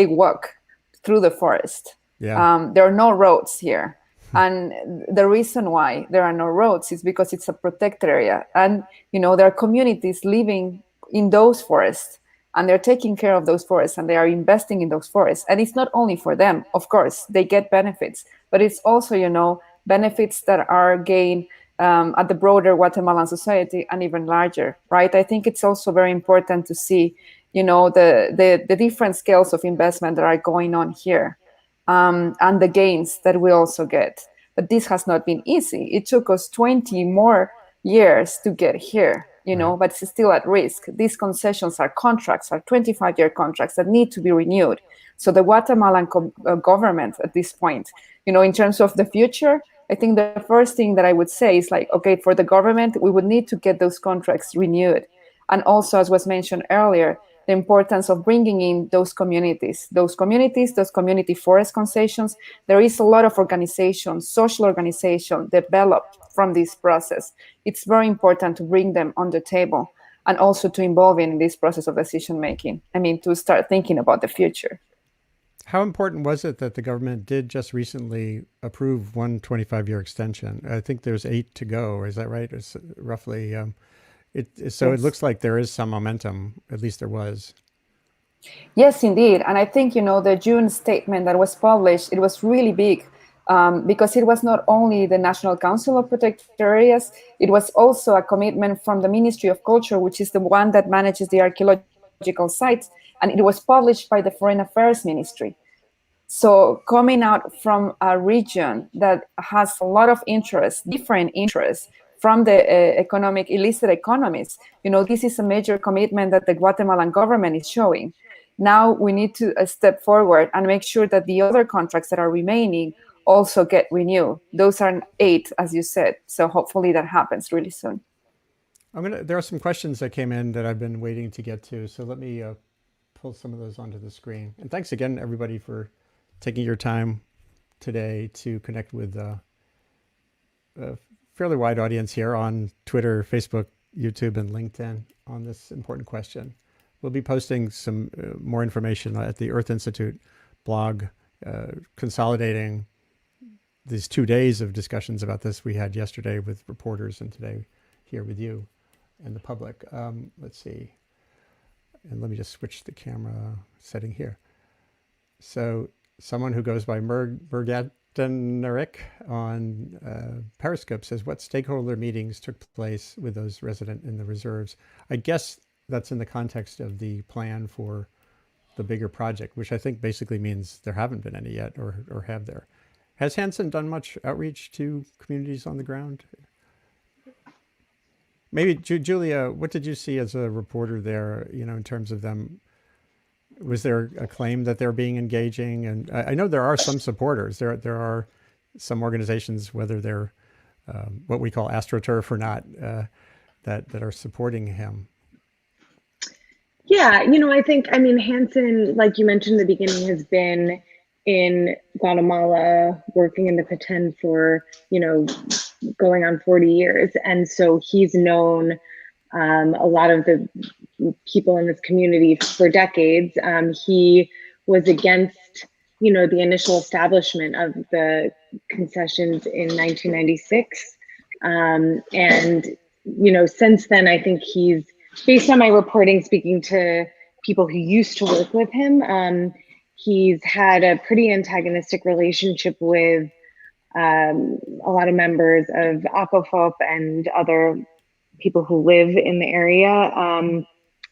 walk through the forest. Yeah. There are no roads here. And the reason why there are no roads is because it's a protected area. And, there are communities living in those forests, and they're taking care of those forests, and they are investing in those forests. And it's not only for them, of course, they get benefits, but it's also, benefits that are gained at the broader Guatemalan society and even larger, right? I think it's also very important to see, the different scales of investment that are going on here, and the gains that we also get. But this has not been easy. It took us 20 more years to get here, but it's still at risk. These concessions are 25-year contracts that need to be renewed. So the Guatemalan government at this point, in terms of the future, I think the first thing that I would say is for the government, we would need to get those contracts renewed. And also, as was mentioned earlier, the importance of bringing in those communities, those community forest concessions. There is a lot of organization, social organization developed from this process. It's very important to bring them on the table and also to involve in this process of decision making. To start thinking about the future. How important was it that the government did just recently approve one 25-year extension? I think there's 8 to go. Is that right? It's roughly. Yes. It looks like there is some momentum. At least there was. Yes, indeed. And I think, the June statement that was published, it was really big because it was not only the National Council of Protected Areas, it was also a commitment from the Ministry of Culture, which is the one that manages the archaeological sites. And it was published by the Foreign Affairs Ministry. So coming out from a region that has a lot of interest, different interests from the illicit economies, this is a major commitment that the Guatemalan government is showing. Now we need to step forward and make sure that the other contracts that are remaining also get renewed. Those are 8, as you said. So hopefully that happens really soon. There are some questions that came in that I've been waiting to get to. So let me pull some of those onto the screen. And thanks again, everybody, for taking your time today to connect with a fairly wide audience here on Twitter, Facebook, YouTube, and LinkedIn on this important question. We'll be posting some more information at the Earth Institute blog, consolidating these 2 days of discussions about this we had yesterday with reporters and today here with you and the public. Let's see. And let me just switch the camera setting here. So someone who goes by Mergatenerik on Periscope says, what stakeholder meetings took place with those resident in the reserves? I guess that's in the context of the plan for the bigger project, which I think basically means there haven't been any yet, or have there? Has Hansen done much outreach to communities on the ground? Maybe Julia, what did you see as a reporter there, in terms of them? Was there a claim that they're being engaging? And I know there are some supporters. There are some organizations, whether they're what we call AstroTurf or not, that are supporting him. Yeah, Hansen, like you mentioned in the beginning, has been in Guatemala working in the Petén for, going on 40 years. And so he's known a lot of the people in this community for decades. He was against, the initial establishment of the concessions in 1996. And, since then, I think he's, based on my reporting, speaking to people who used to work with him, he's had a pretty antagonistic relationship with a lot of members of ACOFOP and other people who live in the area.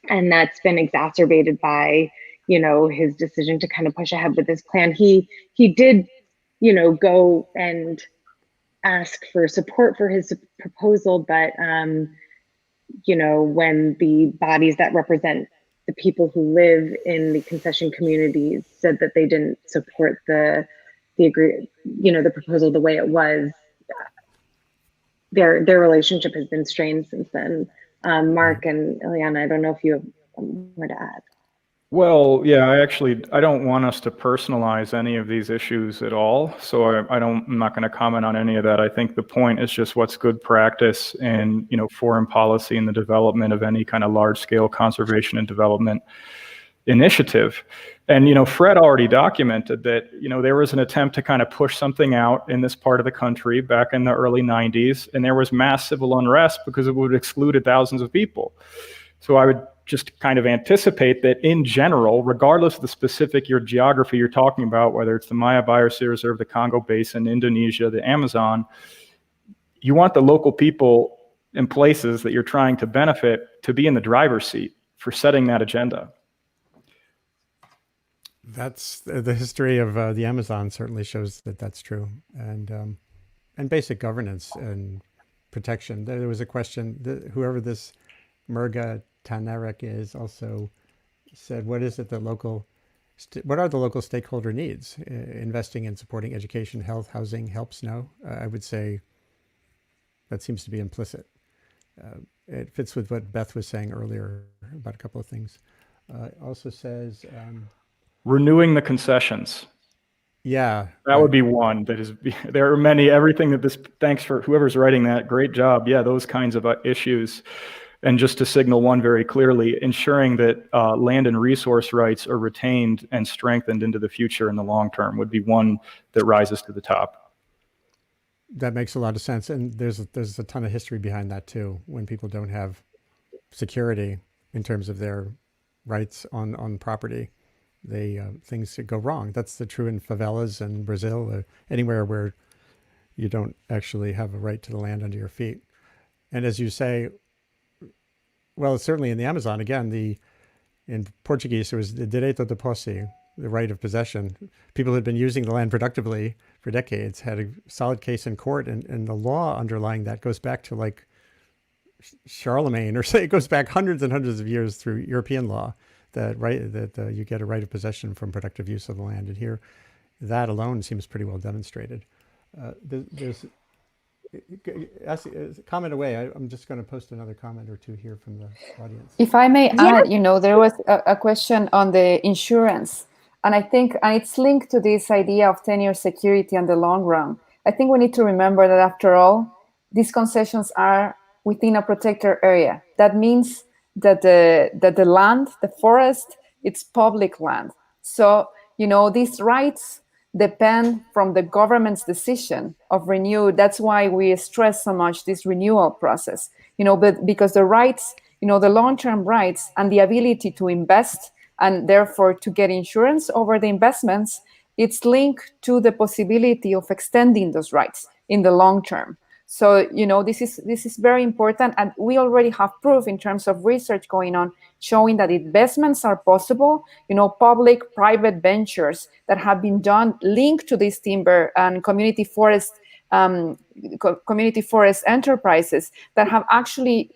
And that's been exacerbated by, his decision to kind of push ahead with this plan. He did, go and ask for support for his proposal, but when the bodies that represent the people who live in the concession communities said that they didn't support the proposal the way it was, their relationship has been strained since then. Mark and Ileana, I don't know if you have more to add. Well, yeah, I don't want us to personalize any of these issues at all. So I'm not going to comment on any of that. I think the point is just what's good practice in, foreign policy and the development of any kind of large scale conservation and development initiative. And, Fred already documented that, there was an attempt to kind of push something out in this part of the country back in the early 90s, and there was mass civil unrest because it would have excluded thousands of people. So I would just kind of anticipate that in general, regardless of the specific geography you're talking about, whether it's the Maya Biosphere Reserve, the Congo Basin, Indonesia, the Amazon, you want the local people in places that you're trying to benefit to be in the driver's seat for setting that agenda. That's the history of the Amazon certainly shows that that's true, and basic governance and protection. There was a question, whoever this Merga Tanerek is also said, what are the local stakeholder needs? Investing in supporting education, health, housing helps? No, I would say that seems to be implicit. It fits with what Beth was saying earlier about a couple of things. Also says renewing the concessions. Yeah, that would be one. There are many. Everything that thanks for whoever's writing that. Great job. Yeah, those kinds of issues. And just to signal one very clearly, ensuring that land and resource rights are retained and strengthened into the future in the long term would be one that rises to the top. That makes a lot of sense. And there's a ton of history behind that too, when people don't have security in terms of their rights on property. Things go wrong. That's true in favelas and Brazil, or anywhere where you don't actually have a right to the land under your feet. And as you say, well, certainly in the Amazon, again, in Portuguese, there was the direito de posse, the right of possession. People who had been using the land productively for decades had a solid case in court, and the law underlying that goes back to like Charlemagne, or say it goes back hundreds and hundreds of years through European law, that you get a right of possession from productive use of the land. And here, that alone seems pretty well demonstrated. There's comment away. I'm just going to post another comment or two here from the audience. If I may add, there was a question on the insurance, and I think it's linked to this idea of 10-year security in the long run. I think we need to remember that after all, these concessions are within a protected area. That means that the land, the forest, it's public land. So, these rights depend from the government's decision of renew. That's why we stress so much this renewal process, but because the rights, the long-term rights and the ability to invest and therefore to get insurance over the investments, it's linked to the possibility of extending those rights in the long term. So, this is very important, and we already have proof in terms of research going on showing that investments are possible, public-private ventures that have been done linked to this timber and community forest enterprises that have actually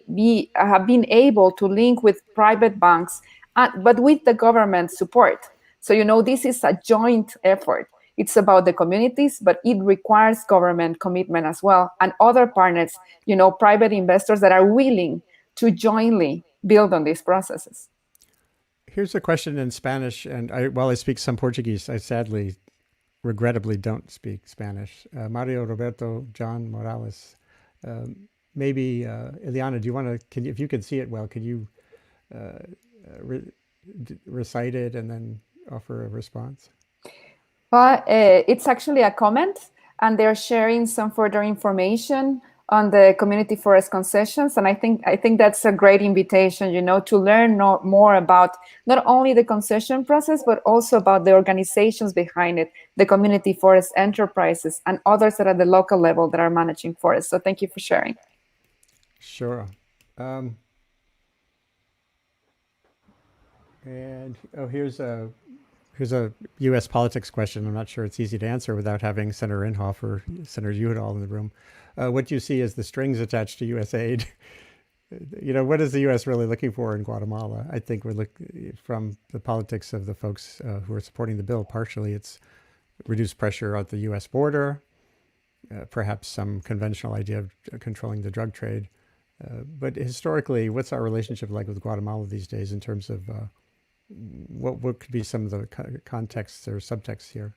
have been able to link with private banks, but with the government support. So, this is a joint effort. It's about the communities, but it requires government commitment as well, and other partners, private investors that are willing to jointly build on these processes. Here's a question in Spanish, and while I speak some Portuguese, I sadly, regrettably, don't speak Spanish. Mario Roberto John Morales. Maybe, Ileana, do you want to, if you can see it well, could you recite it and then offer a response? Well, it's actually a comment, and they're sharing some further information on the community forest concessions. And I think that's a great invitation, to learn more about not only the concession process, but also about the organizations behind it, the community forest enterprises, and others that are at the local level that are managing forests. So thank you for sharing. Sure. And here's a U.S. politics question. I'm not sure it's easy to answer without having Senator Inhofe or Senator Udall in the room. What do you see as the strings attached to U.S. aid? What is the U.S. really looking for in Guatemala? I think we're looking from the politics of the folks who are supporting the bill. Partially, it's reduced pressure at the U.S. border, perhaps some conventional idea of controlling the drug trade. But historically, what's our relationship like with Guatemala these days in terms of what could be some of the contexts or subtexts here?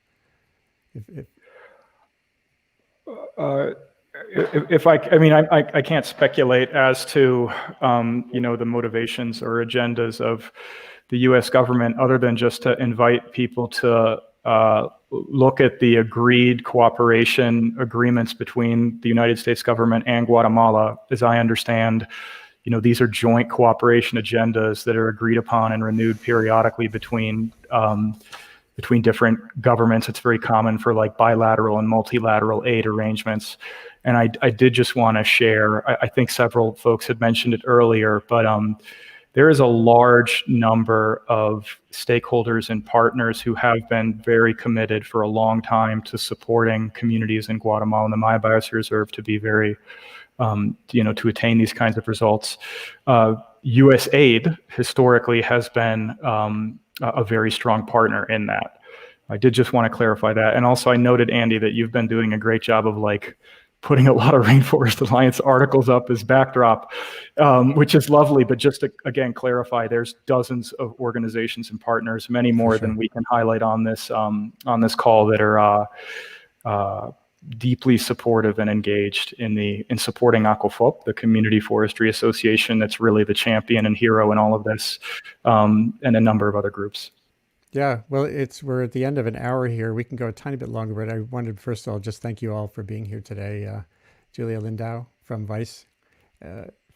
I can't speculate as to, the motivations or agendas of the U.S. government, other than just to invite people to look at the agreed cooperation agreements between the United States government and Guatemala. As I understand, these are joint cooperation agendas that are agreed upon and renewed periodically between different governments. It's very common for like bilateral and multilateral aid arrangements. And I did just want to share, I think several folks had mentioned it earlier, but there is a large number of stakeholders and partners who have been very committed for a long time to supporting communities in Guatemala and the Maya Biosphere Reserve to be very to attain these kinds of results. U.S. aid historically has been a very strong partner in that. I did just want to clarify that. And also I noted, Andy, that you've been doing a great job of putting a lot of Rainforest Alliance articles up as backdrop, which is lovely. But just to, again, clarify, there's dozens of organizations and partners, many more than we can highlight on this call, that are deeply supportive and engaged in supporting ACOFOP, the Community Forestry Association that's really the champion and hero in all of this, and a number of other groups. Yeah, well, we're at the end of an hour here. We can go a tiny bit longer, but I wanted, first of all, just thank you all for being here today. Julia Lindau from Vice,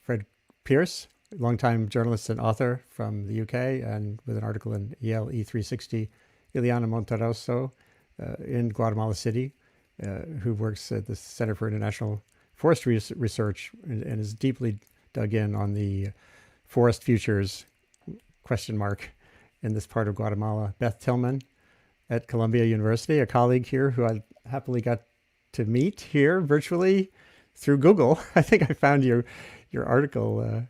Fred Pierce, longtime journalist and author from the UK, and with an article in EL E360, Ileana Monterossa in Guatemala City, who works at the Center for International Forestry Research and is deeply dug in on the forest futures, ? In this part of Guatemala. Beth Tillman at Columbia University, a colleague here who I happily got to meet here virtually through Google. I think I found your article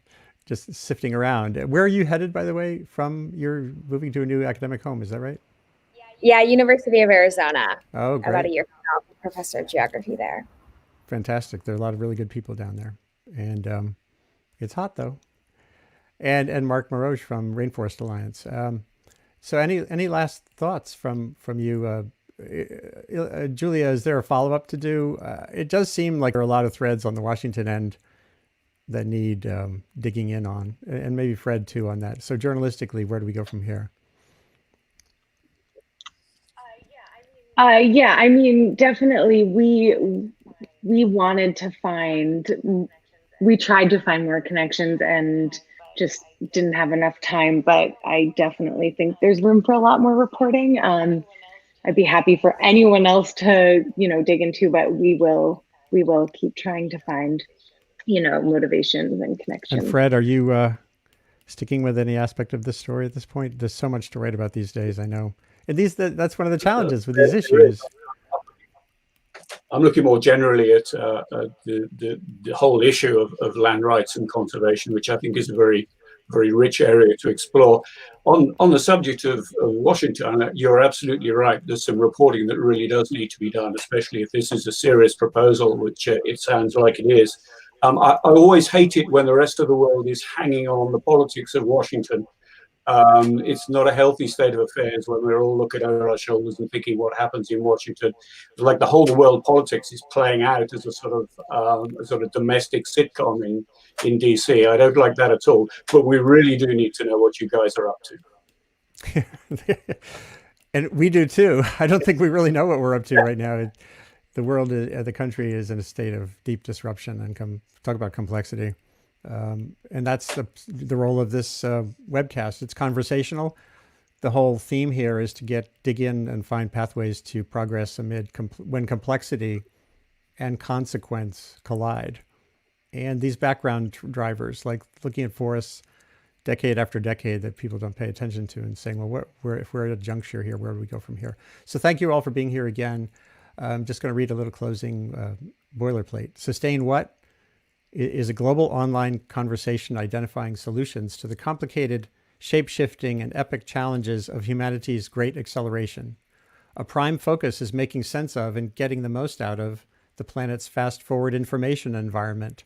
just sifting around. Where are you headed, by the way, from? You're moving to a new academic home, is that right? Yeah, University of Arizona. Oh, great. About a year from now, professor of geography there. fantastic. There are a lot of really good people down there, and it's hot though. And Mark Moroge from Rainforest Alliance. So any last thoughts from you, Julia? Is there a follow up to do? It does seem like there are a lot of threads on the Washington end that need digging in on, and maybe Fred too on that. So journalistically, where do we go from here? Yeah, I mean, definitely we wanted to we tried to find more connections and just didn't have enough time, but I definitely think there's room for a lot more reporting. I'd be happy for anyone else to, dig into, but we will keep trying to find, motivations and connections. And Fred, are you sticking with any aspect of this story at this point? There's so much to write about these days, I know. And that's one of the challenges with these issues. I'm looking more generally at the whole issue of land rights and conservation, which I think is a very, very rich area to explore. On the subject of Washington, you're absolutely right. There's some reporting that really does need to be done, especially if this is a serious proposal, which it sounds like it is. I always hate it when the rest of the world is hanging on the politics of Washington. It's not a healthy state of affairs when we're all looking over our shoulders and thinking what happens in Washington. It's like the whole world politics is playing out as a sort of domestic sitcom in DC. I don't like that at all. But we really do need to know what you guys are up to. And we do too. I don't think we really know what we're up to right now. The world, the country is in a state of deep disruption, and talk about complexity. And that's the role of this webcast. It's conversational. The whole theme here is to dig in and find pathways to progress when complexity and consequence collide. And these background drivers, like looking at forests decade after decade that people don't pay attention to, and saying, well, if we're at a juncture here, where do we go from here? So thank you all for being here again. I'm just going to read a little closing boilerplate. Sustain What is a global online conversation identifying solutions to the complicated, shape-shifting, and epic challenges of humanity's great acceleration. A prime focus is making sense of and getting the most out of the planet's fast-forward information environment.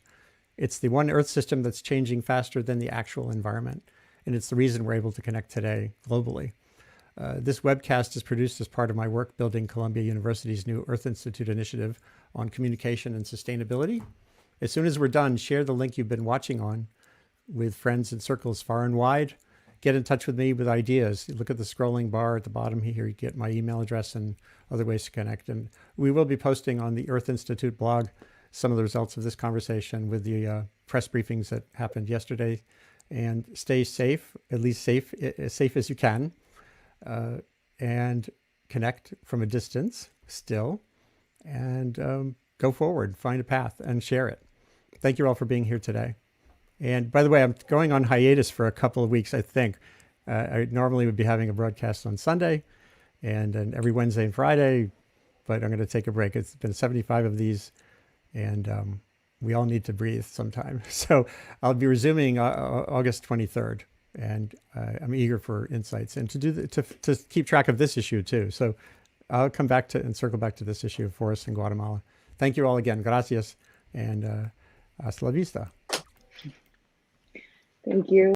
It's the one Earth system that's changing faster than the actual environment, and it's the reason we're able to connect today globally. This webcast is produced as part of my work building Columbia University's new Earth Institute initiative on communication and sustainability. As soon as we're done, share the link you've been watching on with friends in circles far and wide. Get in touch with me with ideas. Look at the scrolling bar at the bottom here. You get my email address and other ways to connect. And we will be posting on the Earth Institute blog some of the results of this conversation with the press briefings that happened yesterday. And stay safe, at least safe as you can. And connect from a distance still. And go forward, find a path, and share it. Thank you all for being here today. And by the way, I'm going on hiatus for a couple of weeks, I think. I normally would be having a broadcast on Sunday and every Wednesday and Friday, but I'm going to take a break. It's been 75 of these, and we all need to breathe sometime. So I'll be resuming August 23rd, and I'm eager for insights and to keep track of this issue too. So I'll come back and circle back to this issue of forests in Guatemala. Thank you all again. Gracias, and hasta la vista. Thank you.